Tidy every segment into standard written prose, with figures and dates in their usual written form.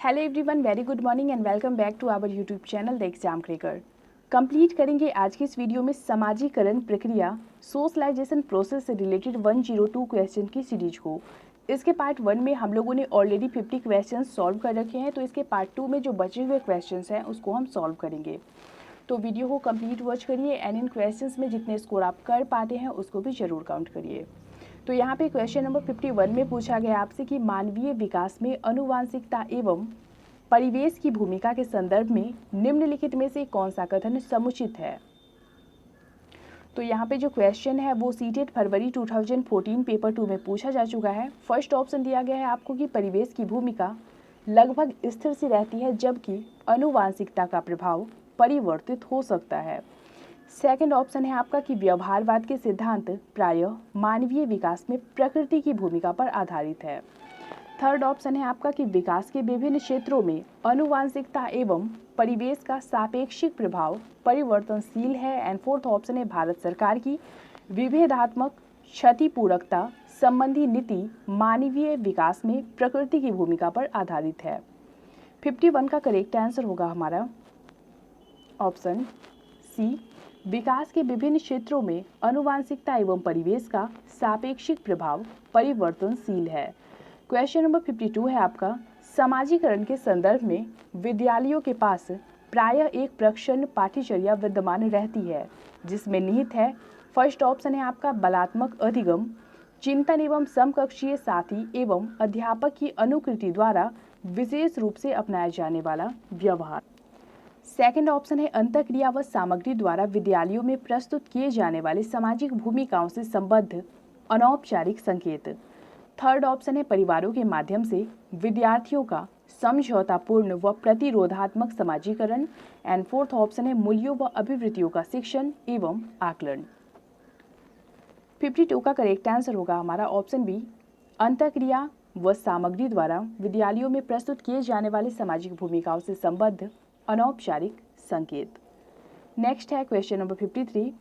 Hello everyone, very good morning and welcome back to our YouTube channel the exam cracker. Complete करेंगे आज की इस video में समाजीकरण प्रक्रिया सोशलाइजेशन प्रोसेस से रिलेटेड 102 क्वेश्चन की सीरीज को। इसके पार्ट 1 में हम लोगों ने ऑलरेडी 50 क्वेश्चन सॉल्व कर रखे हैं, तो इसके पार्ट 2 में जो बचे हुए क्वेश्चन हैं उसको हम सॉल्व करेंगे। तो वीडियो को कंप्लीट वॉच करिए एंड इन क्वेश्चंस में जितने स्कोर आप कर पाते हैं उसको भी जरूर काउंट करिए। तो यहाँ पे क्वेश्चन नंबर 51 में पूछा गया आपसे कि मानवीय विकास में आनुवांशिकता एवं परिवेश की भूमिका के संदर्भ में निम्नलिखित में से कौन सा कथन समुचित है। तो यहाँ पे जो क्वेश्चन है वो सीटेट फरवरी 2014 पेपर 2 में पूछा जा चुका है। फर्स्ट ऑप्शन दिया गया है आपको कि परिवेश की भूमिका लगभग स्थिर सी रहती है, जबकि आनुवांशिकता का प्रभाव परिवर्तित हो सकता है। सेकंड ऑप्शन है आपका कि व्यवहारवाद के सिद्धांत प्रायः मानवीय विकास में प्रकृति की भूमिका पर आधारित है। थर्ड ऑप्शन है आपका कि विकास के विभिन्न क्षेत्रों में आनुवांशिकता एवं परिवेश का सापेक्षिक प्रभाव परिवर्तनशील है। एंड फोर्थ ऑप्शन है भारत सरकार की विभेदात्मक क्षतिपूरकता संबंधी नीति मानवीय विकास में प्रकृति की भूमिका पर आधारित है। 51 का करेक्ट आंसर होगा हमारा ऑप्शन सी, विकास के विभिन्न क्षेत्रों में आनुवांशिकता एवं परिवेश का सापेक्षिक प्रभाव परिवर्तनशील है। क्वेश्चन नंबर 52 है आपका, समाजीकरण के संदर्भ में विद्यालयों के पास प्रायः एक प्रच्छन्न पाठ्यचर्या विद्यमान रहती है, जिसमें निहित है। फर्स्ट ऑप्शन है आपका बलात्मक अधिगम, चिंतन एवं समकक्षीय साथी एवं अध्यापक की अनुकृति द्वारा विशेष रूप से अपनाया जाने वाला व्यवहार। सेकंड ऑप्शन है अंतःक्रिया व सामग्री द्वारा विद्यालयों में प्रस्तुत किए जाने वाले सामाजिक भूमिकाओं से संबद्ध अनौपचारिक संकेत। थर्ड ऑप्शन है परिवारों के माध्यम से विद्यार्थियों का समझौतापूर्ण व प्रतिरोधात्मक समाजीकरण। एंड फोर्थ ऑप्शन है मूल्यों व अभिवृत्तियों का शिक्षण एवं आकलन। 52 का करेक्ट आंसर होगा हमारा ऑप्शन बी, अंतःक्रिया व सामग्री द्वारा विद्यालयों में प्रस्तुत किए जाने वाले सामाजिक भूमिकाओं से संबद्ध अनौपचारिक संकेत। नेक्स्ट है क्वेश्चन नंबर 53,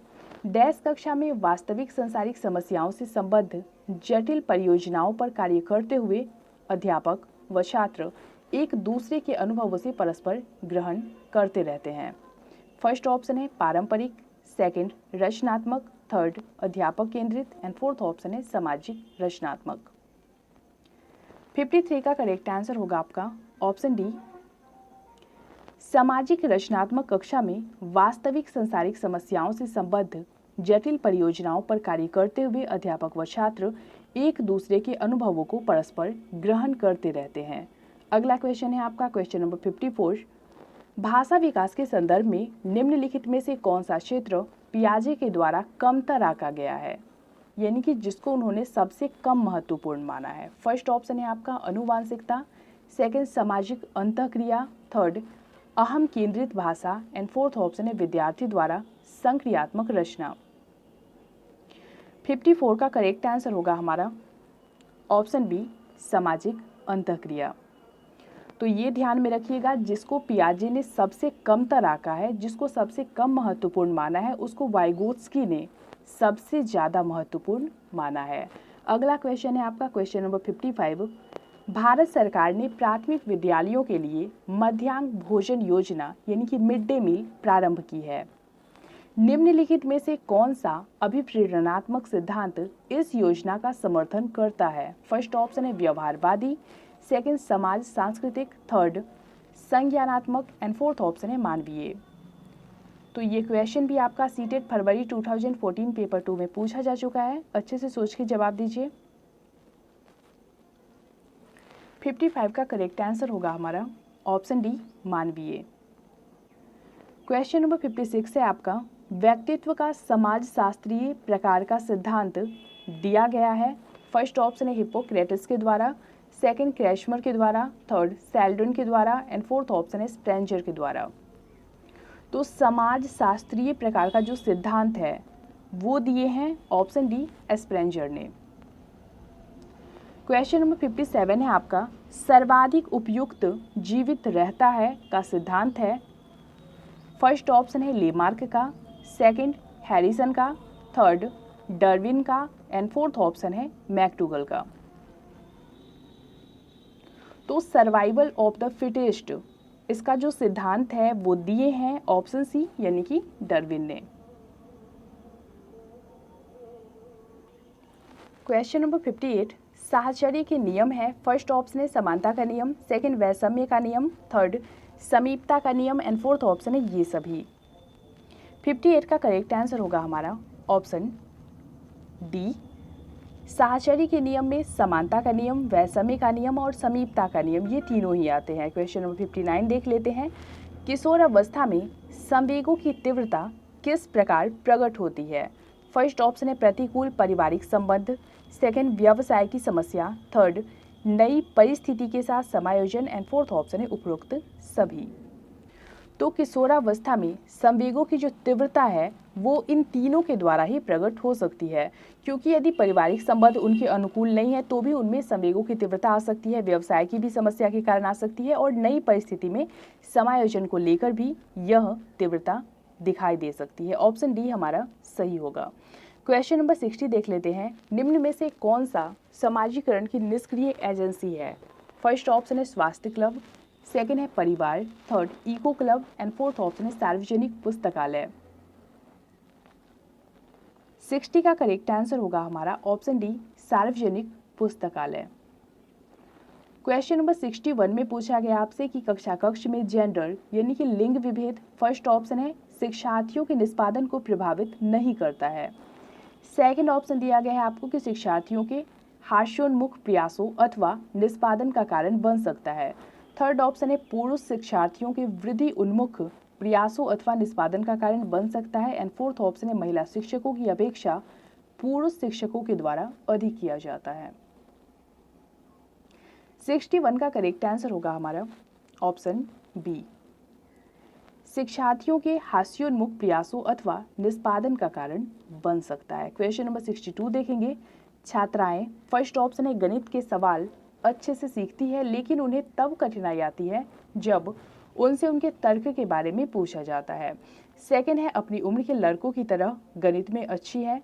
डैश कक्षा में वास्तविक संसारिक समस्याओं से संबद्ध जटिल परियोजनाओं पर कार्य करते हुए अध्यापक व छात्र एक दूसरे के अनुभवों से परस्पर ग्रहण करते रहते हैं। फर्स्ट ऑप्शन है पारंपरिक, सेकंड रचनात्मक, थर्ड अध्यापक केंद्रित एंड फोर्थ ऑप्शन है सामाजिक रचनात्मक। 53 का करेक्ट आंसर होगा आपका ऑप्शन डी, सामाजिक रचनात्मक कक्षा में वास्तविक संसारिक समस्याओं से संबद्ध जटिल परियोजनाओं पर कार्य करते हुए अध्यापक व छात्र एक दूसरे के अनुभवों को परस्पर ग्रहण करते रहते हैं। अगला क्वेश्चन है आपका क्वेश्चन नंबर 54, भाषा विकास के संदर्भ में निम्नलिखित में से कौन सा क्षेत्र पियाजे के द्वारा कमतर आंका गया है, यानी कि जिसको उन्होंने सबसे कम महत्वपूर्ण माना है। फर्स्ट ऑप्शन है आपका अनुवांशिकता, सेकंड सामाजिक अंतःक्रिया, थर्ड अहम केंद्रित भाषा एंड फोर्थ ऑप्शन है विद्यार्थी द्वारा संक्रियात्मक रचना। 54 का करेक्ट आंसर होगा हमारा ऑप्शन बी, सामाजिक अंतःक्रिया। तो ये ध्यान में रखिएगा, जिसको पियाजे ने सबसे कमतर आंका है, जिसको सबसे कम महत्वपूर्ण माना है, उसको वाइगोत्स्की ने सबसे ज़्यादा महत्वपूर्ण माना है। अगला क्वेश्चन है आपका क्वेश्चन नंबर 55, भारत सरकार ने प्राथमिक विद्यालयों के लिए मध्याह्न भोजन योजना यानी कि मिड डे मील प्रारंभ की है। निम्नलिखित में से कौन सा अभिप्रेरणात्मक सिद्धांत इस योजना का समर्थन करता है। फर्स्ट ऑप्शन है व्यवहारवादी, सेकंड समाज सांस्कृतिक, थर्ड संज्ञानात्मक एंड फोर्थ ऑप्शन है मानवीय। तो ये क्वेश्चन भी आपका सीटेट फरवरी 2014 पेपर 2 में पूछा जा चुका है, अच्छे से सोच के जवाब दीजिए। 55 का करेक्ट आंसर होगा हमारा ऑप्शन डी, मानवीय। क्वेश्चन नंबर 56 है आपका, व्यक्तित्व का समाजशास्त्रीय प्रकार का सिद्धांत दिया गया है। फर्स्ट ऑप्शन है हिप्पोक्रेटिस के द्वारा, सेकंड क्रैशमर के द्वारा, थर्ड सेल्डन के द्वारा एंड फोर्थ ऑप्शन है स्प्रेंजर के द्वारा। तो समाजशास्त्रीय प्रकार का जो सिद्धांत है वो दिए हैं ऑप्शन डी, स्प्रेंजर ने। क्वेश्चन नंबर 57 है आपका, सर्वाधिक उपयुक्त जीवित रहता है का सिद्धांत है। फर्स्ट ऑप्शन है लेमार्क का, सेकंड हैरिसन का, थर्ड डार्विन का एंड फोर्थ ऑप्शन है मैकडूगल का। तो सर्वाइवल ऑफ द फिटेस्ट, इसका जो सिद्धांत है वो दिए हैं ऑप्शन सी यानी कि डार्विन ने। क्वेश्चन नंबर 58, साहचर्य के नियम है। फर्स्ट ऑप्शन है समानता का नियम, सेकंड वैषम्य का नियम, थर्ड समीपता का नियम एंड फोर्थ ऑप्शन है ये सभी। 58 का करेक्ट आंसर होगा हमारा ऑप्शन डी। साहचर्य के नियम में समानता का नियम, वैषम्य का नियम और समीपता का नियम ये तीनों ही आते हैं। क्वेश्चन नंबर 59 देख लेते हैं। किशोर अवस्था में संवेगों की तीव्रता किस प्रकार प्रकट होती है? फर्स्ट ऑप्शन है प्रतिकूल पारिवारिक संबंध, सेकंड व्यवसाय की समस्या, थर्ड नई परिस्थिति के साथ समायोजन एंड फोर्थ ऑप्शन है उपरोक्त सभी। तो किशोरावस्था में संवेगों की जो तीव्रता है वो इन तीनों के द्वारा ही प्रकट हो सकती है, क्योंकि यदि पारिवारिक संबंध उनके अनुकूल नहीं है तो भी उनमें संवेगों की तीव्रता आ सकती है, व्यवसाय की भी समस्या के कारण आ सकती है और नई परिस्थिति में समायोजन को लेकर भी यह तीव्रता दिखाई दे सकती है। ऑप्शन डी हमारा सही होगा। क्वेश्चन नंबर 60 देख लेते हैं। निम्न में से कौन सा समाजीकरण की निष्क्रिय एजेंसी है? फर्स्ट ऑप्शन है स्वास्थ्य क्लब, सेकंड है परिवार, third eco club and fourth option है सार्वजनिक पुस्तकालय। 60 का करेक्ट आंसर होगा हमारा ऑप्शन डी सार्वजनिक पुस्तकालय। क्वेश्चन नंबर 61 में पूछा गया आपसे कि कक्षा कक्ष में जेंडर यानी कि लिंग विभेद फर्स्ट ऑप्शन है शिक्षार्थियों के निष्पादन को प्रभावित नहीं करता है, सेकंड ऑप्शन दिया गया है आपको कि शिक्षार्थियों के हास्योन्मुख प्रयासों अथवा निष्पादन का कारण बन सकता है, थर्ड ऑप्शन है पुरुष शिक्षार्थियों के वृद्धि उन्मुख प्रयासों अथवा निष्पादन का कारण बन सकता है एंड फोर्थ ऑप्शन है महिला शिक्षकों की अपेक्षा पुरुष शिक्षकों के द्वारा अधिक किया जाता है। 61 का करेक्ट आंसर होगा हमारा ऑप्शन बी, शिक्षार्थियों के हास्योन्मुख प्रयासों अथवा निष्पादन का कारण बन सकता है। क्वेश्चन नंबर 62 देखेंगे। छात्राएं फर्स्ट ऑप्शन है गणित के सवाल अच्छे से सीखती है लेकिन उन्हें तब कठिनाई आती है जब उनसे उनके तर्क के बारे में पूछा जाता है, सेकंड है अपनी उम्र के लड़कों की तरह गणित में अच्छी है,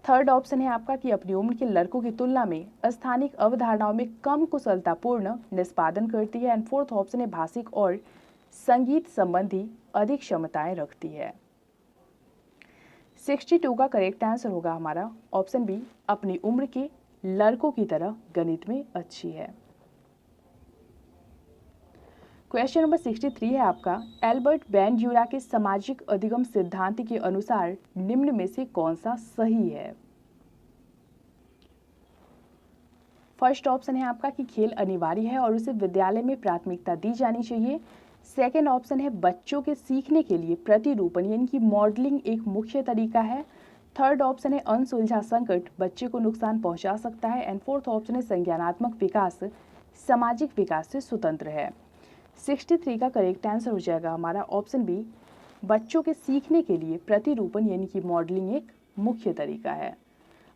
थर्ड ऑप्शन है आपका कि अपनी उम्र के लड़कों की तुलना में स्थानिक अवधारणाओं में कम कुशलतापूर्ण निष्पादन करती है एंड फोर्थ ऑप्शन है भाषिक और संगीत संबंधी अधिक क्षमताएं रखती है। 62 का करेक्ट आंसर होगा हमारा ऑप्शन बी, अपनी उम्र के लड़कों की तरह गणित में अच्छी है। क्वेश्चन नंबर 63 है आपका। एल्बर्ट बैंड्यूरा के सामाजिक अधिगम सिद्धांत के अनुसार निम्न में से कौन सा सही है? फर्स्ट ऑप्शन है आपका कि खेल अनिवार्य है और उसे विद्यालय में प्राथमिकता दी जानी चाहिए, सेकेंड ऑप्शन है बच्चों के सीखने के लिए प्रतिरूपण यानी कि मॉडलिंग एक मुख्य तरीका है, थर्ड ऑप्शन है अनसुलझा संकट बच्चे को नुकसान पहुंचा सकता है एंड फोर्थ ऑप्शन है संज्ञानात्मक विकास सामाजिक विकास से स्वतंत्र है। 63 का करेक्ट आंसर हो जाएगा हमारा ऑप्शन बी, बच्चों के सीखने के लिए प्रतिरूपण यानी कि मॉडलिंग एक मुख्य तरीका है।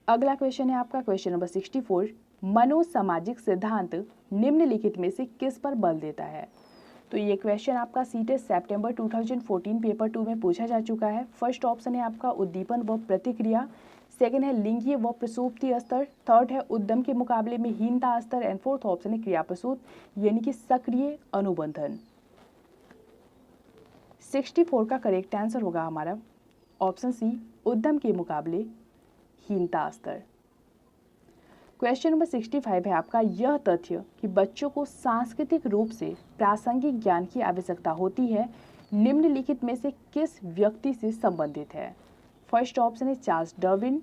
अगला क्वेश्चन है आपका क्वेश्चन नंबर 64। मनोसामाजिक सिद्धांत निम्नलिखित में से किस पर बल देता है? तो ये क्वेश्चन आपका सीटेट सितंबर 2014 पेपर 2 में पूछा जा चुका है। फर्स्ट ऑप्शन है आपका उद्दीपन व प्रतिक्रिया, सेकंड है लिंगीय व प्रसूप्ति स्तर, थर्ड है उद्यम के मुकाबले में हीनता स्तर एंड फोर्थ ऑप्शन है क्रिया प्रसूत यानी कि सक्रिय अनुबंधन। 64 का करेक्ट आंसर होगा हमारा ऑप्शन सी, उद्यम के मुकाबले हीनता स्तर। क्वेश्चन नंबर 65 है आपका। यह तथ्य कि बच्चों को सांस्कृतिक रूप से प्रासंगिक ज्ञान की आवश्यकता होती है निम्नलिखित में से किस व्यक्ति से संबंधित है? फर्स्ट ऑप्शन है Charles Darwin,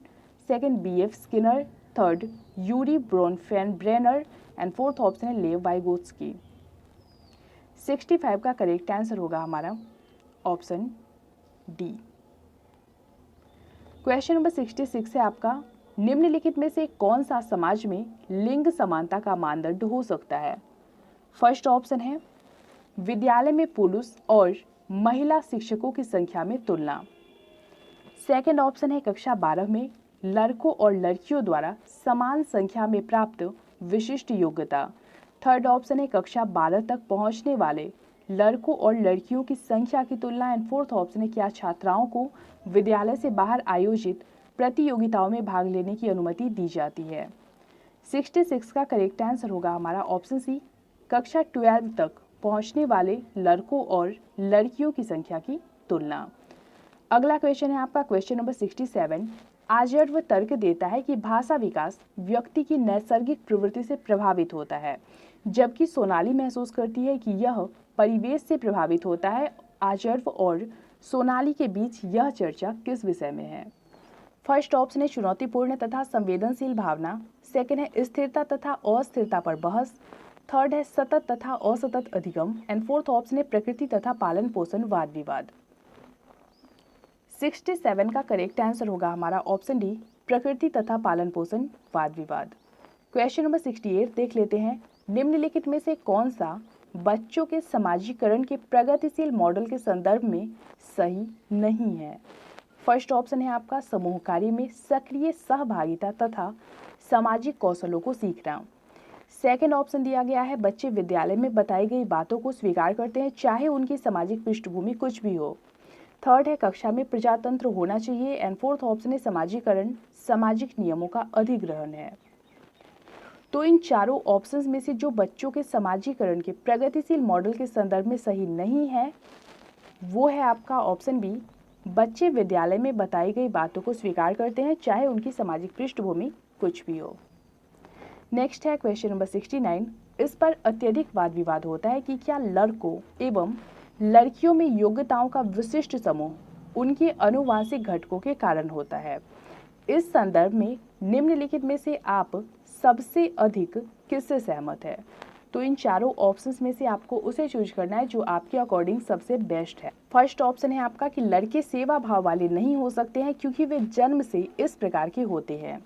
second BF Skinner, third Yuri Bronfenbrenner and fourth option है लेव वाइगोत्स्की। 65 का करेक्ट आंसर होगा हमारा ऑप्शन डी। क्वेश्चन नंबर 66 है आपका। निम्नलिखित में से कौन सा समाज में लिंग समानता का मानदंड हो सकता है? फर्स्ट ऑप्शन है विद्यालय में पुरुष और महिला शिक्षकों की संख्या में तुलना, सेकंड ऑप्शन है कक्षा 12 में लड़कों और लड़कियों द्वारा समान संख्या में प्राप्त विशिष्ट योग्यता, थर्ड ऑप्शन है कक्षा 12 तक पहुंचने वाले लड़कों और लड़कियों की संख्या की तुलना एंड फोर्थ ऑप्शन है क्या छात्राओं को विद्यालय से बाहर आयोजित प्रतियोगिताओं में भाग लेने की अनुमति दी जाती है। 66 का करेक्ट आंसर होगा हमारा ऑप्शन सी, कक्षा 12 तक पहुंचने वाले लड़कों और लड़कियों की संख्या की तुलना। अगला क्वेश्चन है आपका क्वेश्चन नंबर 67। आर्यभट्ट तर्क देता है कि भाषा विकास व्यक्ति की नैसर्गिक प्रवृत्ति से प्रभावित होता है, जबकि सोनाली महसूस करती है कि यह परिवेश से प्रभावित होता है। आर्यभट्ट और सोनाली के बीच यह चर्चा किस विषय में है? फर्स्ट ऑप्शन है चुनौतीपूर्ण तथा संवेदनशील भावना, सेकंड है स्थिरता तथा अस्थिरता पर बहस, थर्ड है सतत तथा असतत अधिगम एंड फोर्थ ऑप्शन है प्रकृति तथा पालन पोषण वाद विवाद। 67 का करेक्ट आंसर होगा हमारा ऑप्शन डी, प्रकृति तथा पालन पोषण वाद विवाद। क्वेश्चन नंबर 68 देख लेते हैं। निम्नलिखित में से कौन सा बच्चों के समाजीकरण के प्रगतिशील मॉडल के संदर्भ में सही नहीं है? फर्स्ट ऑप्शन है आपका समूह कार्य में सक्रिय सहभागिता तथा सामाजिक कौशलों को सीखना। सेकंड ऑप्शन दिया गया है बच्चे विद्यालय में बताई गई बातों को स्वीकार करते हैं चाहे उनकी सामाजिक पृष्ठभूमि कुछ भी हो। थर्ड है कक्षा में प्रजातंत्र होना चाहिए एंड फोर्थ ऑप्शन है समाजीकरण सामाजिक नियमों का अधिग्रहण है। तो इन चारों ऑप्शंस में से जो बच्चों के समाजीकरण के प्रगतिशील मॉडल के संदर्भ में सही नहीं है वो है आपका ऑप्शन बी, बच्चे विद्यालय में बताई गई बातों को स्वीकार करते हैं चाहे उनकी सामाजिक पृष्ठभूमि कुछ भी हो। नेक्स्ट है क्वेश्चन नंबर 69। इस पर अत्यधिक वाद विवाद होता है कि क्या लड़कों एवं लड़कियों में योग्यताओं का विशिष्ट समूह उनके अनुवांशिक घटकों के कारण होता है। इस संदर्भ में निम्नलिखित में से आप सबसे अधिक किससे सहमत है? तो इन चारों ऑप्शंस में से आपको उसे चूज करना है जो आपके अकॉर्डिंग सबसे बेस्ट है। फर्स्ट ऑप्शन है आपका कि लड़के सेवा भाव वाले नहीं हो सकते हैं क्योंकि वे जन्म से इस प्रकार के होते हैं।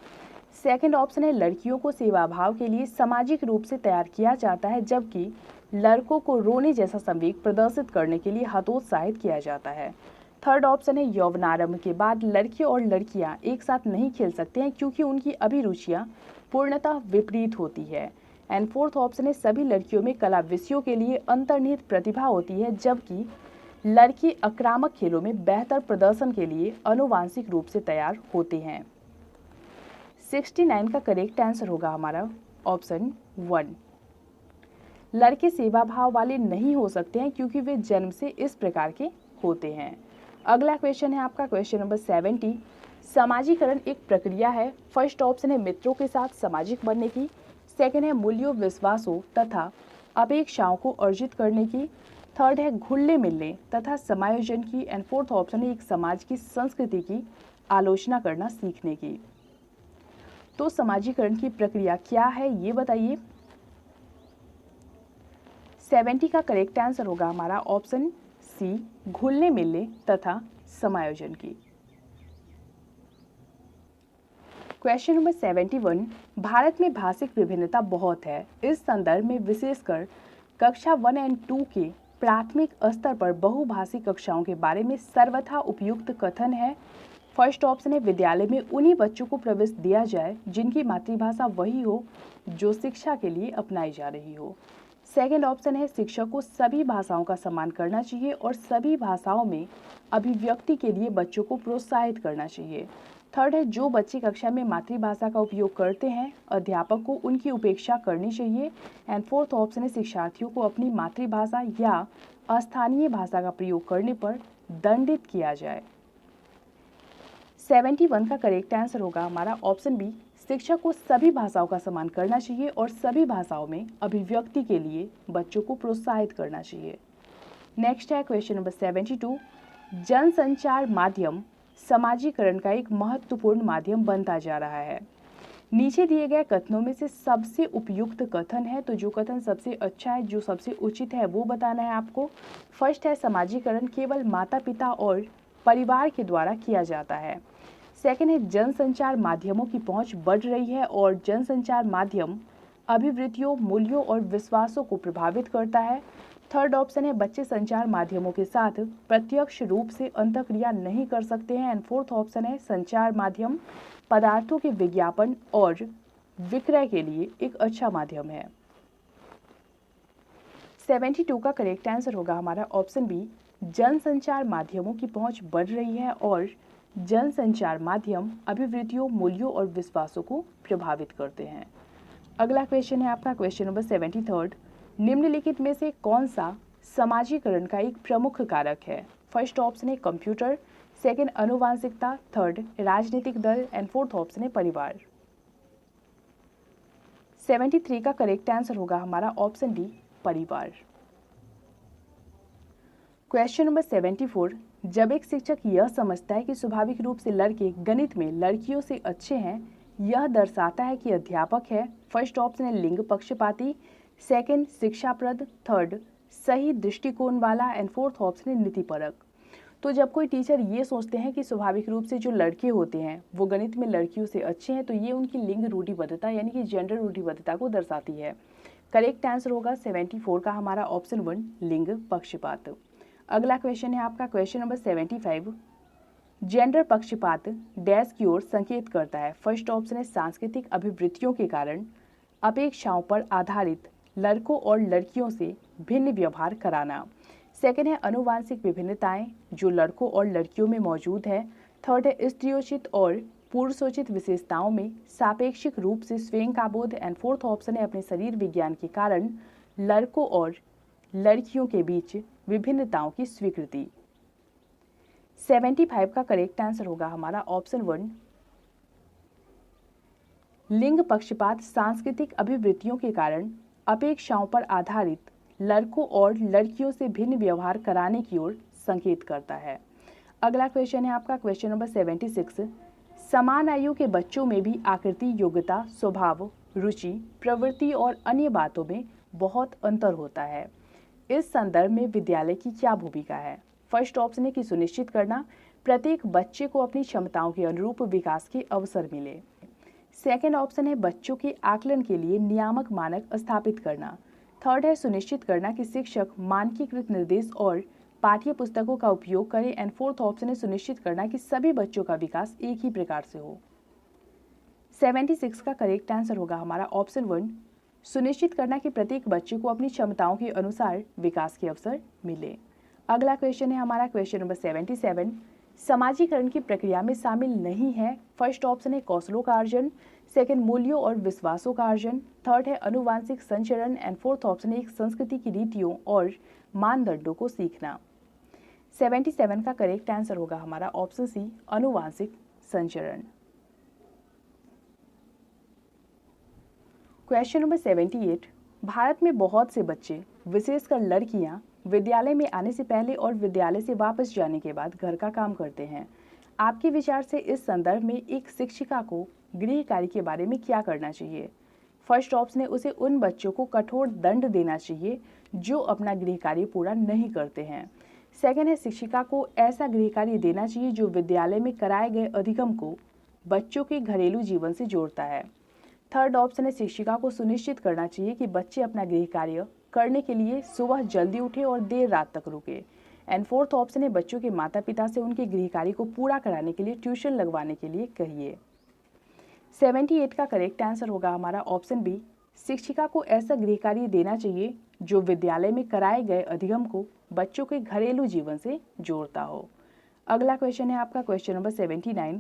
सेकंड ऑप्शन है लड़कियों को सेवा भाव के लिए सामाजिक रूप से तैयार किया जाता है जबकि लड़कों को रोने जैसा संवेग प्रदर्शित करने के लिए हतोत्साहित किया जाता है। थर्ड ऑप्शन है यौवनारंभ के बाद लड़के और लड़कियां एक साथ नहीं खेल सकते हैं क्योंकि उनकी अभिरुचियां पूर्णतः विपरीत होती है। एंड फोर्थ ऑप्शन है सभी लड़कियों में कला विषयों के लिए अंतर्निहित प्रतिभा होती है जबकि लड़के आक्रामक खेलों में बेहतर प्रदर्शन के लिए आनुवांशिक रूप से तैयार होते हैं। 69 का करेक्ट आंसर होगा हमारा ऑप्शन 1, लड़के सेवा भाव वाले नहीं हो सकते हैं क्योंकि वे जन्म से इस प्रकार के होते हैं। अगला क्वेश्चन है आपका क्वेश्चन नंबर 70। समाजीकरण एक प्रक्रिया है। फर्स्ट ऑप्शन है मित्रों के साथ सामाजिक बनने की, सेकंड है मूल्यों विश्वासों तथा अपेक्षाओं को अर्जित करने की, थर्ड है घुलने मिलने तथा समायोजन की एंड फोर्थ ऑप्शन है एक समाज की संस्कृति की आलोचना करना सीखने की। तो समाजीकरण की प्रक्रिया क्या है ये बताइए। 70 का करेक्ट आंसर होगा हमारा ऑप्शन सी, घुलने मिलने तथा समायोजन की। Question number 71। भारत में भाषिक विभिन्नता बहुत है। इस संदर्भ में विशेषकर कक्षा 1 और 2 के प्राथमिक स्तर पर बहुभाषी कक्षाओं के बारे में सर्वथा उपयुक्त कथन है। फर्स्ट ऑप्शन है विद्यालय में उन्हीं बच्चों को प्रवेश दिया जाए जिनकी मातृभाषा वही हो जो शिक्षा के लिए अपनाई जा रही हो। सेकंड ऑप्शन है शिक्षक को सभी भाषाओं का सम्मान करना चाहिए और सभी भाषाओं में अभिव्यक्ति के लिए बच्चों को प्रोत्साहित करना चाहिए। थर्ड है जो बच्चे कक्षा में मातृभाषा का उपयोग करते हैं अध्यापक को उनकी उपेक्षा करनी चाहिए। एंड फोर्थ ऑप्शन है शिक्षार्थियों को अपनी मातृभाषा या स्थानीय भाषा का प्रयोग करने पर दंडित किया जाए। 71 का करेक्ट आंसर होगा हमारा ऑप्शन बी, शिक्षक को सभी भाषाओं का सम्मान करना चाहिए और सभी भाषाओं में अभिव्यक्ति के लिए बच्चों को प्रोत्साहित करना चाहिए। नेक्स्ट है क्वेश्चन नंबर 72। जनसंचार माध्यम समाजीकरण का एक महत्वपूर्ण माध्यम बनता जा रहा है। नीचे दिए गए कथनों में से सबसे उपयुक्त कथन है, तो जो कथन सबसे अच्छा है, जो सबसे उचित है वो बताना है आपको। फर्स्ट है समाजीकरण केवल माता पिता और परिवार के द्वारा किया जाता है। सेकंड है जनसंचार माध्यमों की पहुंच बढ़ रही है और जनसंचार माध्यम अभिवृत्तियों, मूल्यों और विश्वासों को प्रभावित करता है। थर्ड ऑप्शन है बच्चे संचार माध्यमों के साथ प्रत्यक्ष रूप से अंतःक्रिया नहीं कर सकते हैं। एंड फोर्थ ऑप्शन है संचार माध्यम पदार्थों के विज्ञापन और विक्रय के लिए एक अच्छा माध्यम है। 72 का करेक्ट आंसर होगा हमारा ऑप्शन बी, जनसंचार माध्यमों की पहुंच बढ़ रही है और जनसंचार माध्यम अभिवृत्तियों, मूल्यों और विश्वासों को प्रभावित करते हैं। अगला क्वेश्चन है आपका क्वेश्चन नंबर 73। निम्नलिखित में से कौन सा समाजीकरण का एक प्रमुख कारक है? फर्स्ट ऑप्शन है कंप्यूटर, सेकंड आनुवंशिकता, थर्ड राजनीतिक दल एंड फोर्थ ऑप्शन है परिवार। 73 का करेक्ट आंसर होगा हमारा ऑप्शन डी, परिवार। क्वेश्चन नंबर 74, जब एक शिक्षक यह समझता है कि स्वाभाविक रूप से लड़के गणित में लड़कियों से अच्छे हैं, यह दर्शाता है कि अध्यापक है। फर्स्ट ऑप्शन है लिंग पक्षपाती, सेकंड शिक्षाप्रद, थर्ड सही दृष्टिकोण वाला एंड फोर्थ ऑप्शन है नीतिपरक। तो जब कोई टीचर ये सोचते हैं कि स्वाभाविक रूप से जो लड़के होते हैं वो गणित में लड़कियों से अच्छे हैं, तो ये उनकी लिंग रूढ़िबद्धता यानी कि जेंडर रूढ़िबद्धता को दर्शाती है। करेक्ट आंसर होगा 74 का हमारा ऑप्शन 1, लिंग पक्षपात। अगला क्वेश्चन है आपका क्वेश्चन नंबर 75, जेंडर पक्षपात डैश की ओर संकेत करता है। फर्स्ट ऑप्शन है सांस्कृतिक अभिवृत्तियों के कारण अपेक्षाओं पर आधारित लड़कों और लड़कियों से भिन्न व्यवहार कराना। सेकंड है आनुवांशिक विभिन्नताएं जो लड़कों और लड़कियों में मौजूद है। थर्ड है स्त्रियोचित और पुरुषोचित विशेषताओं में सापेक्षिक रूप से स्वयं का बोध एंड फोर्थ ऑप्शन है अपने शरीर विज्ञान के कारण लड़कों और लड़कियों के बीच विभिन्नताओं की स्वीकृति। 75 का करेक्ट आंसर होगा हमारा ऑप्शन 1, लिंग पक्षपात सांस्कृतिक अभिवृत्तियों के कारण अपेक्षाओं पर आधारित लड़कों और लड़कियों से भिन्न व्यवहार कराने की ओर संकेत करता है। अगला क्वेश्चन है आपका क्वेश्चन नंबर 76, समान आयु के बच्चों में भी आकृति, योग्यता, स्वभाव, रुचि, प्रवृत्ति और अन्य बातों में बहुत अंतर होता है। इस संदर्भ में विद्यालय की क्या भूमिका है? फर्स्ट ऑप्शन है कि सुनिश्चित करना प्रत्येक बच्चे को अपनी क्षमताओं के अनुरूप विकास के अवसर मिले। सेकंड ऑप्शन है बच्चों के आकलन के लिए नियामक मानक स्थापित करना। थर्ड है सुनिश्चित करना कि शिक्षक मानकीकृत निर्देश और पाठ्य पुस्तकों का उपयोग करें एंड फोर्थ ऑप्शन है सुनिश्चित करना कि सभी बच्चों का विकास एक ही प्रकार से हो। 76 का करेक्ट आंसर होगा हमारा ऑप्शन 1, सुनिश्चित करना कि प्रत्येक बच्चे को अपनी क्षमताओं के अनुसार विकास के अवसर मिले। अगला क्वेश्चन है हमारा क्वेश्चन नंबर 77, समाजीकरण की प्रक्रिया में शामिल नहीं है। फर्स्ट ऑप्शन है कौशलों का अर्जन, सेकंड मूल्यों और विश्वासों का अर्जन, थर्ड है अनुवांशिक संचरण एंड फोर्थ ऑप्शन है एक संस्कृति की रीतियों और मानदंडों को सीखना। 77 का करेक्ट आंसर होगा हमारा ऑप्शन सी, अनुवांशिक संचरण। क्वेश्चन नंबर 78, भारत में बहुत से बच्चे विशेषकर लड़कियां विद्यालय में आने से पहले और विद्यालय से वापस जाने के बाद घर का काम करते हैं। आपके विचार से इस संदर्भ में एक शिक्षिका को गृह कार्य के बारे में क्या करना चाहिए? फर्स्ट ऑप्शन है उसे उन बच्चों को कठोर दंड देना चाहिए जो अपना गृह कार्य पूरा नहीं करते हैं। सेकंड है शिक्षिका को ऐसा गृह कार्य देना चाहिए जो विद्यालय में कराए गए अधिगम को बच्चों के घरेलू जीवन से जोड़ता है। थर्ड ऑप्शन है शिक्षिका को सुनिश्चित करना चाहिए कि बच्चे अपना गृह कार्य करने के लिए सुबह जल्दी उठे और देर रात तक रुके। एंड फोर्थ ऑप्शन है बच्चों के माता पिता से उनके गृह कार्य को पूरा कराने के लिए ट्यूशन लगवाने के लिए कहिए। 78 का करेक्ट आंसर होगा हमारा ऑप्शन बी, शिक्षिका को ऐसा गृह कार्य देना चाहिए जो विद्यालय में कराए गए अधिगम को बच्चों के घरेलू जीवन से जोड़ता हो। अगला क्वेश्चन है आपका क्वेश्चन नंबर 79,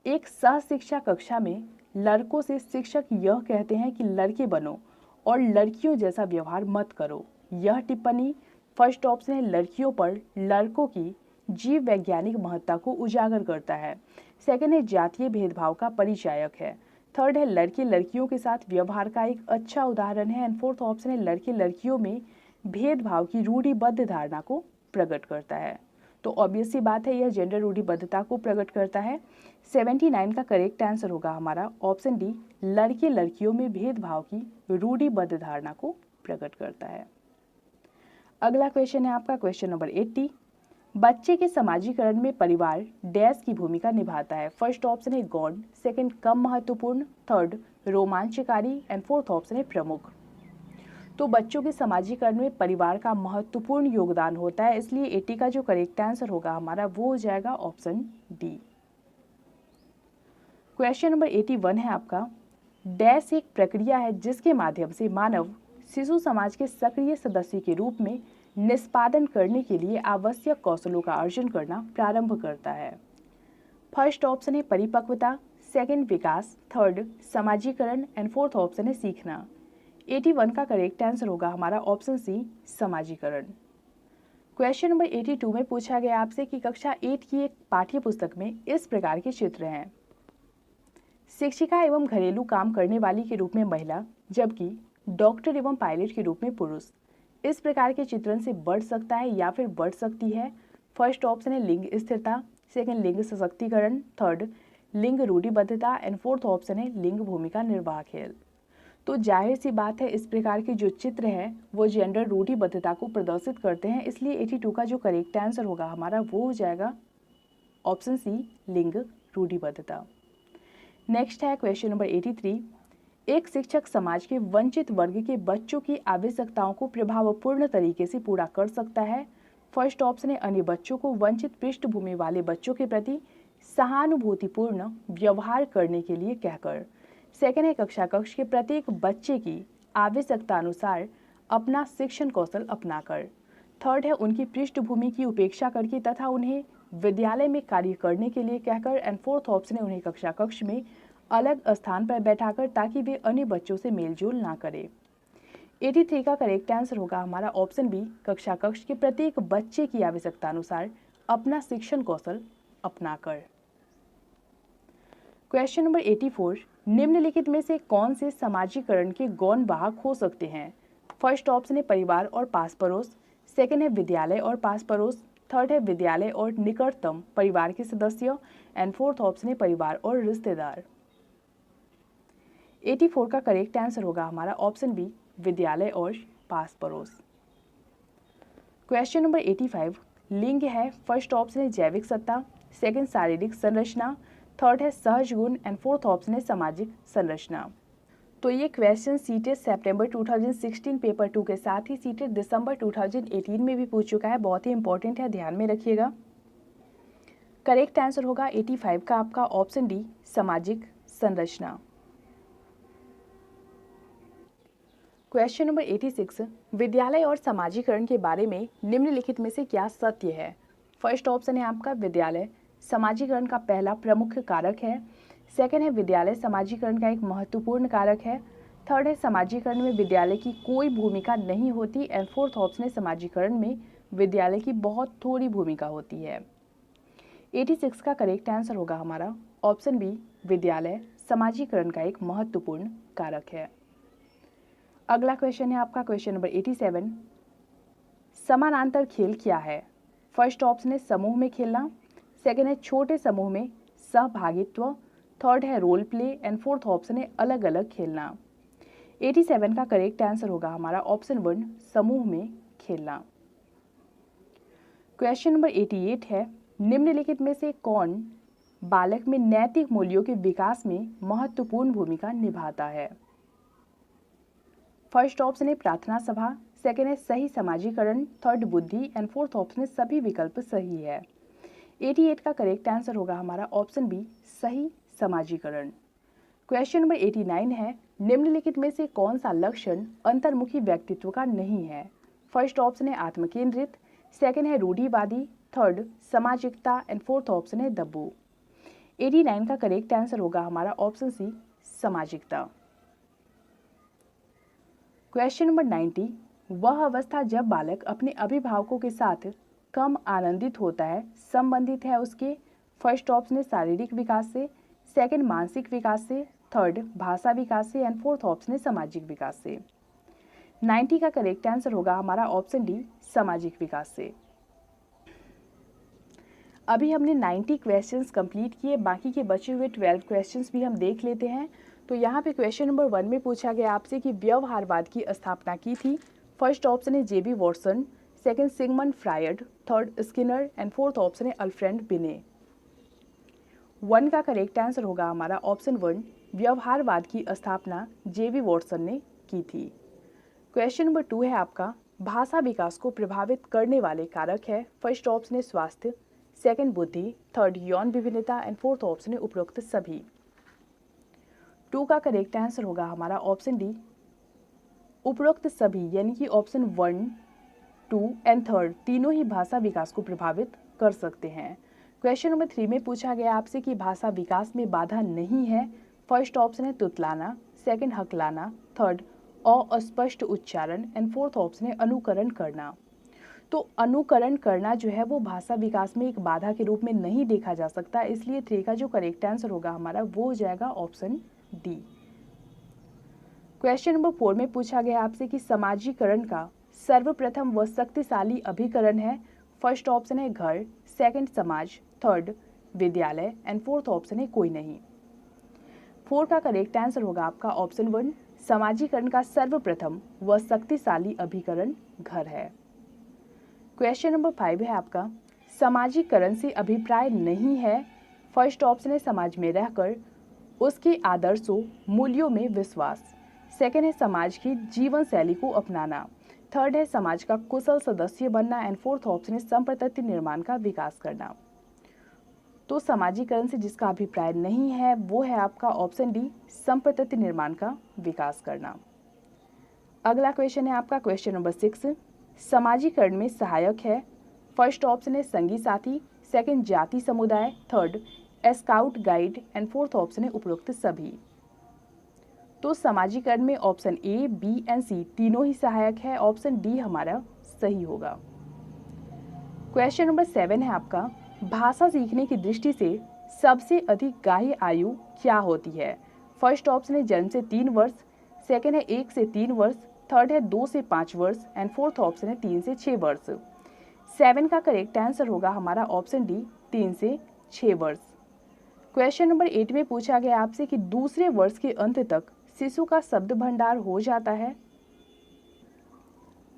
एक सह शिक्षा कक्षा में लड़कों से शिक्षक यह कहते हैं कि लड़के बनो और लड़कियों जैसा व्यवहार मत करो। यह टिप्पणी फर्स्ट ऑप्शन है लड़कियों पर लड़कों की जीव वैज्ञानिक महत्ता को उजागर करता है। सेकंड है जातीय भेदभाव का परिचायक है। थर्ड है लड़के लड़कियों के साथ व्यवहार का एक अच्छा उदाहरण है एंड फोर्थ ऑप्शन है लड़के लड़कियों में भेदभाव की रूढ़िबद्ध धारणा को प्रकट करता है। तो ऑब्वियस सी बात है यह जेंडर रूढ़िबद्धता को प्रकट करता है। 79 का करेक्ट आंसर होगा हमारा ऑप्शन डी, लड़के लड़कियों में भेदभाव की रूढ़िबद्ध धारणा को प्रकट करता है। अगला क्वेश्चन है आपका क्वेश्चन नंबर 80, बच्चे के समाजीकरण में परिवार डैश की भूमिका निभाता है। फर्स्ट ऑप्शन है गौण, सेकंड कम महत्वपूर्ण, थर्ड रोमांचकारी एंड फोर्थ ऑप्शन है प्रमुख। तो बच्चों के समाजीकरण में परिवार का महत्वपूर्ण योगदान होता है, इसलिए 80 का जो करेक्ट आंसर होगा हमारा वो हो जाएगा ऑप्शन डी। क्वेश्चन नंबर 81 है आपका, डैश एक प्रक्रिया है जिसके माध्यम से मानव शिशु समाज के सक्रिय सदस्य के रूप में निष्पादन करने के लिए आवश्यक कौशलों का अर्जन करना प्रारंभ करता है। फर्स्ट ऑप्शन है परिपक्वता, सेकंड विकास, थर्ड समाजीकरण एंड फोर्थ ऑप्शन है सीखना। 81 का करेक्ट आंसर होगा हमारा ऑप्शन सी, समाजीकरण। क्वेश्चन नंबर 82 में पूछा गया आपसे कि कक्षा 8 की एक पाठ्य पुस्तक में इस प्रकार के चित्र हैं। शिक्षिका एवं घरेलू काम करने वाली के रूप में महिला, जबकि डॉक्टर एवं पायलट के रूप में पुरुष। इस प्रकार के चित्रण से बढ़ सकता है या फिर बढ़ सकती है। फर्स्ट ऑप्शन है लिंग स्थिरता, सेकंड लिंग सशक्तिकरण, थर्ड लिंग रूढ़िबद्धता एंड फोर्थ ऑप्शन है लिंग भूमिका निर्वाह खेल। तो जाहिर सी बात है, इस प्रकार के जो चित्र है वो जेंडर रूढ़िबद्धता को प्रदर्शित करते हैं, इसलिए 82 का जो करेक्ट आंसर होगा हमारा वो हो जाएगा ऑप्शन सी, लिंग रूढ़िबद्धता। नेक्स्ट है क्वेश्चन नंबर 83। एक शिक्षक समाज के वंचित वर्ग के बच्चों की आवश्यकताओं को प्रभावपूर्ण तरीके से पूरा कर सकता है। फर्स्ट ऑप्शन है अन्य बच्चों को वंचित पृष्ठभूमि वाले बच्चों के प्रति सहानुभूतिपूर्ण व्यवहार करने के लिए कहकर। सेकेंड है कक्षा कक्ष के प्रत्येक बच्चे की आवश्यकता अनुसार अपना शिक्षण कौशल अपनाकर। थर्ड है उनकी पृष्ठभूमि की उपेक्षा करके तथा उन्हें विद्यालय में कार्य करने के लिए कहकर। एंड फोर्थ ऑप्शन है उन्हें कक्षा कक्ष में अलग स्थान पर बैठाकर ताकि वे अन्य बच्चों से मेलजोल ना करें। 83 का करेक्ट आंसर होगा हमारा ऑप्शन बी, कक्षा कक्ष के प्रत्येक बच्चे की आवश्यकता अनुसार अपना शिक्षण कौशल अपनाकर। Question number 84। निम्नलिखित में से कौन से समाजीकरण के गौण वाहक हो सकते हैं? फर्स्ट ऑप्शन है परिवार और पास पड़ोस, सेकेंड है विद्यालय और पास पड़ोस, थर्ड है विद्यालय और निकटतम परिवार के सदस्य एंड फोर्थ ऑप्शन है परिवार और रिश्तेदार। 84 का करेक्ट आंसर होगा हमारा ऑप्शन बी, विद्यालय और पास पड़ोस। Question number 85। लिंग है, फर्स्ट ऑप्शन है जैविक सत्ता, सेकेंड शारीरिक संरचना, थर्ड है सहज गुण एंड फोर्थ ऑप्शन है सामाजिक संरचना। तो ये क्वेश्चन सीटेट सितंबर 2016 पेपर 2 के साथ ही सीटेट दिसंबर 2018 में भी पूछ चुका है, बहुत ही इंपॉर्टेंट है, ध्यान में रखिएगा। करेक्ट आंसर होगा 85 का आपका ऑप्शन डी, सामाजिक संरचना। Question number 86। विद्यालय और समाजीकरण के बारे में निम्नलिखित में से क्या सत्य है? फर्स्ट ऑप्शन है आपका विद्यालय समाजीकरण का पहला प्रमुख कारक है, सेकंड है विद्यालय समाजीकरण का एक महत्वपूर्ण कारक है, थर्ड है समाजीकरण में विद्यालय की कोई भूमिका नहीं होती एंड फोर्थ ऑप्शन है समाजीकरण में विद्यालय की बहुत थोड़ी भूमिका होती है। 86 का करेक्ट आंसर होगा हमारा ऑप्शन बी, विद्यालय समाजीकरण का एक महत्वपूर्ण कारक है। अगला क्वेश्चन है आपका क्वेश्चन नंबर 87। समानांतर खेल क्या है? फर्स्ट ऑप्शन है समूह में खेलना, सेकेंड है छोटे समूह में सहभागित्व, थर्ड है role play and fourth option है अलग अलग खेलना। 87 का करेक्ट आंसर होगा हमारा ऑप्शन 1, समूह में खेलना। क्वेश्चन नंबर 88 है निम्नलिखित में से कौन बालक में नैतिक मूल्यों के विकास में महत्वपूर्ण भूमिका निभाता है? फर्स्ट ऑप्शन है प्रार्थना सभा, सेकेंड है सही समाजीकरण, थर्ड बुद्धि एंड फोर्थ ऑप्शन है सभी विकल्प सही है। 88 का करेक्ट आंसर होगा हमारा ऑप्शन बी, सही समाजीकरण। क्वेश्चन नंबर 89 है निम्नलिखित में से कौन सा लक्षण अंतर्मुखी व्यक्तित्व का नहीं है? फर्स्ट ऑप्शन है आत्मकेंद्रित, सेकेंड है रूढ़िवादी, थर्ड सामाजिकता एंड फोर्थ ऑप्शन है दब्बू। 89 का करेक्ट आंसर होगा हमारा ऑप्शन सी, सामाजिकता। Question number 90। वह अवस्था जब बालक अपने अभिभावकों के साथ कम आनंदित होता है संबंधित है उसके। फर्स्ट ऑप्शन है शारीरिक विकास से, सेकंड मानसिक विकास से, थर्ड भाषा विकास से एंड फोर्थ ऑप्शन है सामाजिक विकास से। 90 का करेक्ट आंसर होगा हमारा ऑप्शन डी, सामाजिक विकास से। अभी हमने 90 क्वेश्चंस कंप्लीट किए, बाकी के बचे हुए 12 क्वेश्चंस भी हम देख लेते हैं। तो यहाँ पे क्वेश्चन नंबर 1 में पूछा गया आपसे कि व्यवहारवाद की स्थापना की थी। फर्स्ट ऑप्शन है JB Watson, second Sigmund Freud, third Skinner and fourth option है अल्फ्रेड बिने। 1 का करेक्ट आंसर होगा हमारा ऑप्शन 1, व्यवहारवाद की स्थापना जेबी वॉटसन ने की थी। क्वेश्चन नंबर 2 है आपका भाषा विकास को प्रभावित करने वाले कारक है। फर्स्ट ऑप्शन है स्वास्थ्य, सेकंड बुद्धि, थर्ड यौन विभिन्नता एंड फोर्थ ऑप्शन है उपरोक्त सभी। 2 का करेक्ट आंसर होगा हमारा ऑप्शन डी, उपरोक्त सभी, यानी कि ऑप्शन 1, 2 एंड थर्ड तीनों ही भाषा विकास को प्रभावित कर सकते हैं। क्वेश्चन नंबर 3 में पूछा गया आपसे कि भाषा विकास में बाधा नहीं है। फर्स्ट ऑप्शन है तुतलाना, सेकंड हकलाना, थर्ड अस्पष्ट उच्चारण, एंड फोर्थ ऑप्शन है अनुकरण करना। तो अनुकरण करना जो है वो भाषा विकास में एक बाधा के रूप में नहीं देखा जा सकता, इसलिए 3 का जो करेक्ट आंसर होगा हमारा वो हो जाएगा ऑप्शन डी। क्वेश्चन नंबर 4 में पूछा गया आपसे कि समाजीकरण का सर्वप्रथम व शक्तिशाली अभिकरण है। फर्स्ट ऑप्शन है घर, सेकंड समाज, थर्ड विद्यालय, एंड फोर्थ ऑप्शन है कोई नहीं। 4 का करेक्ट आंसर होगा आपका ऑप्शन 1, समाजीकरण का सर्वप्रथम व शक्तिशाली अभिकरण घर है। क्वेश्चन नंबर 5 है आपका, समाजीकरण से अभिप्राय नहीं है। फर्स्ट ऑप्शन है समाज में रहकर उसके आदर्शों मूल्यों में विश्वास, सेकंड है समाज की जीवन शैली को अपनाना, थर्ड है समाज का कुशल सदस्य बनना, एंड फोर्थ ऑप्शन है संप्रति निर्माण का विकास करना। तो समाजीकरण से जिसका अभिप्राय नहीं है वो है आपका ऑप्शन डी, संप्रति निर्माण का विकास करना। अगला क्वेश्चन है आपका क्वेश्चन नंबर 6, समाजीकरण में सहायक है। फर्स्ट ऑप्शन है संगी साथी, सेकंड जाति समुदाय, third scout guide, and fourth option है उपरोक्त सभी। तो समाजीकरण में ऑप्शन ए, बी एंड सी तीनों ही सहायक है, ऑप्शन डी हमारा सही होगा। क्वेश्चन नंबर 7 है आपका, भाषा सीखने की दृष्टि से सबसे अधिक ग्राह्य आयु क्या होती है। फर्स्ट ऑप्शन है जन्म से 3 वर्ष, सेकंड है 1 से 3 वर्ष, थर्ड है 2 से 5 वर्ष, एंड फोर्थ ऑप्शन है 3 से 6 वर्ष। 7 का करेक्ट आंसर होगा हमारा ऑप्शन डी, 3 से 6 वर्ष। क्वेश्चन नंबर 8 में पूछा गया आपसे कि दूसरे वर्ष के अंत तक शिशु का शब्द भंडार हो जाता है।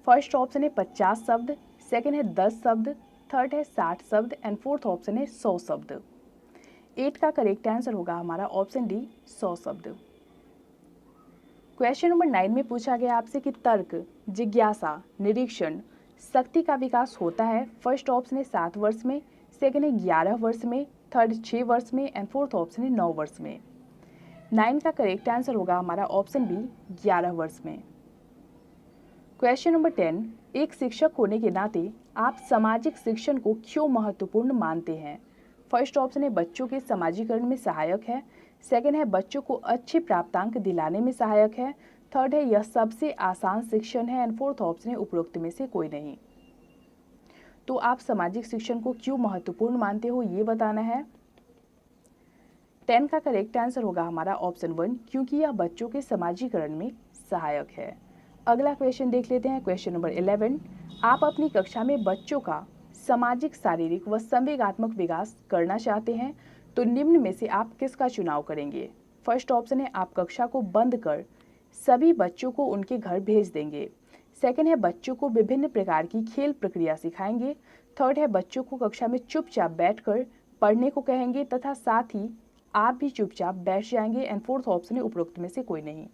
फर्स्ट ऑप्शन है 50 शब्द, सेकंड है 10 शब्द, थर्ड है 60 शब्द, एंड फोर्थ ऑप्शन है 100 शब्द। 8 का करेक्ट आंसर होगा हमारा ऑप्शन डी, 100 शब्द। क्वेश्चन नंबर 9 में पूछा गया आपसे कि तर्क, जिज्ञासा, निरीक्षण, शक्ति का विकास होता है। फर्स्ट ऑप्शन है 7 वर्ष में, सेकंड है 11 वर्ष में, थर्ड 6 वर्ष में, एंड फोर्थ ऑप्शन है 9 वर्ष में। 9 का करेक्ट आंसर होगा हमारा ऑप्शन बी, 11 वर्ष में। क्वेश्चन नंबर 10, एक शिक्षक होने के नाते आप सामाजिक शिक्षण को क्यों महत्वपूर्ण मानते हैं। फर्स्ट ऑप्शन है बच्चों के समाजीकरण में सहायक है, सेकंड है बच्चों को अच्छे प्राप्तांक दिलाने में सहायक है, थर्ड है यह सबसे आसान शिक्षण है, एंड फोर्थ ऑप्शन है उपरोक्त में से कोई नहीं। तो आप सामाजिक शिक्षण को क्यों महत्वपूर्ण मानते हो ये बताना है। 10 का करेक्ट आंसर होगा हमारा ऑप्शन 1, क्योंकि यह बच्चों के समाजीकरण में सहायक है। अगला क्वेश्चन देख लेते हैं, क्वेश्चन नंबर 11, आप अपनी कक्षा में बच्चों का सामाजिक, शारीरिक व संवेगात्मक विकास करना चाहते हैं, तो निम्न में से आप किसका चुनाव करेंगे। फर्स्ट ऑप्शन है आप कक्षा को बंद कर सभी बच्चों को उनके घर भेज देंगे, सेकंड है बच्चों को विभिन्न प्रकार की खेल प्रक्रिया सिखाएंगे, थर्ड है बच्चों को कक्षा में चुपचाप बैठकर पढ़ने को कहेंगे तथा साथ ही आप भी चुपचाप बैठ जाएंगे, एंड फोर्थ ऑप्शन है उपरोक्त में से कोई नहीं।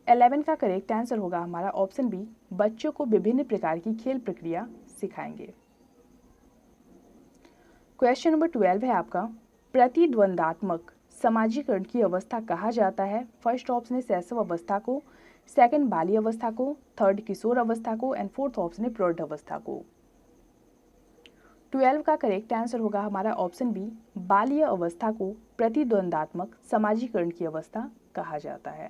11 का करेक्ट आंसर होगा हमारा ऑप्शन बी, बच्चों को विभिन्न प्रकार की खेल प्रक्रिया सिखाएंगे। क्वेश्चन नंबर 12 है आपका, प्रतिद्वंदात्मक समाजीकरण की अवस्था कहा जाता है। फर्स्ट ऑप्शन है शैशव अवस्था को, सेकंड बाल्य अवस्था को, थर्ड किशोर अवस्था को, एंड फोर्थ ऑप्शन है प्रौढ़ अवस्था को। 12 का करेक्ट आंसर होगा हमारा ऑप्शन बी, बाल्य अवस्था को प्रतिद्वंदात्मक समाजीकरण की अवस्था कहा जाता है।